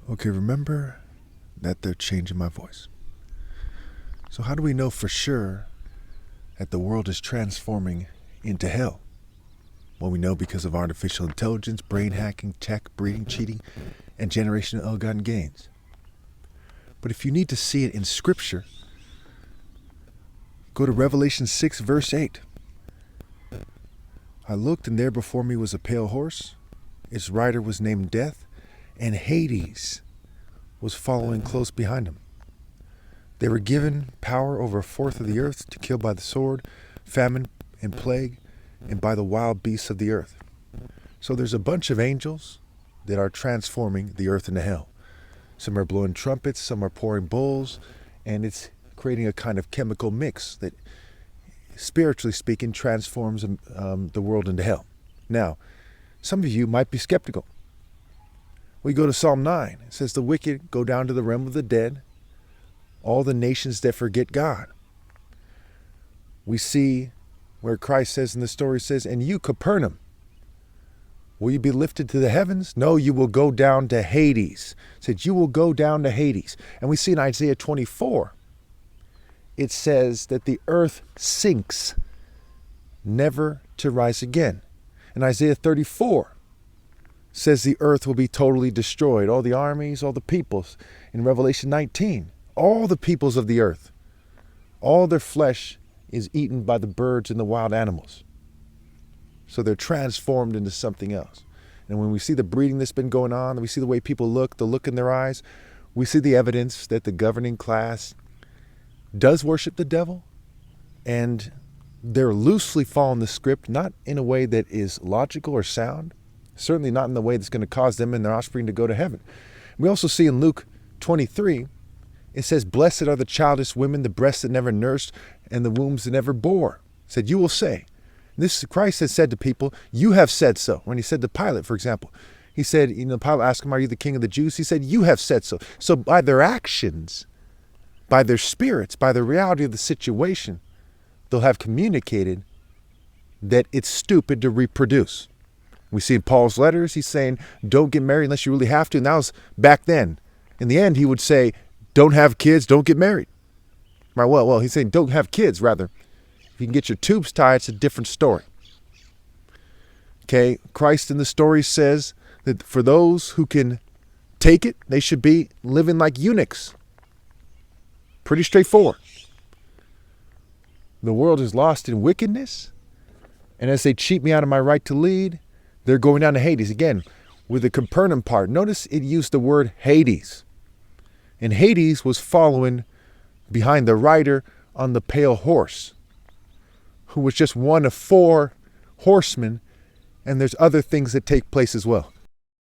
Okay, remember that they're changing my voice. So how do we know for sure that the world is transforming into hell? Well, we know because of artificial intelligence, brain hacking, tech, breeding, cheating, and generational ill-gotten gains. But if you need to see it in Scripture, go to Revelation 6, verse 8. I looked, and there before me was a pale horse. Its rider was named Death, and Hades was following close behind him. They were given power over a fourth of the earth to kill by the sword, famine, and plague, and by the wild beasts of the earth. So there's a bunch of angels that are transforming the earth into hell. Some are blowing trumpets, some are pouring bowls, and it's creating a kind of chemical mix that, spiritually speaking, transforms the world into hell. Now, some of you might be skeptical. We go to Psalm 9. It says, the wicked go down to the realm of the dead, all the nations that forget God. We see where Christ says in the story, says, and you, Capernaum, will you be lifted to the heavens? No, you will go down to Hades. It said, you will go down to Hades. And we see in Isaiah 24, it says that the earth sinks, never to rise again. And Isaiah 34 says the earth will be totally destroyed. All the armies, all the peoples. In Revelation 19, all the peoples of the earth, all their flesh is eaten by the birds and the wild animals. So they're transformed into something else. And when we see the breeding that's been going on, and we see the way people look, the look in their eyes, we see the evidence that the governing class does worship the devil, and they're loosely following the script, not in a way that is logical or sound, certainly not in the way that's going to cause them and their offspring to go to heaven. We also see in Luke 23, it says, blessed are the childless women, the breasts that never nursed, and the wombs that never bore. It said, you will say. This Christ has said to people, you have said so. When he said to Pilate, for example, he said, Pilate asked him, are you the king of the Jews? He said, you have said so. So by their actions, by their spirits, by the reality of the situation, they'll have communicated that it's stupid to reproduce. We see in Paul's letters, he's saying, don't get married unless you really have to. And that was back then. In the end, he would say, don't have kids, don't get married. Right? Well, he's saying don't have kids, rather. If you can get your tubes tied, it's a different story. Okay, Christ in the story says that for those who can take it, they should be living like eunuchs. Pretty straightforward. The world is lost in wickedness, and as they cheat me out of my right to lead, they're going down to Hades. Again, with the Capernaum part, notice it used the word Hades. And Hades was following behind the rider on the pale horse, who was just one of 4 horsemen, and there's other things that take place as well.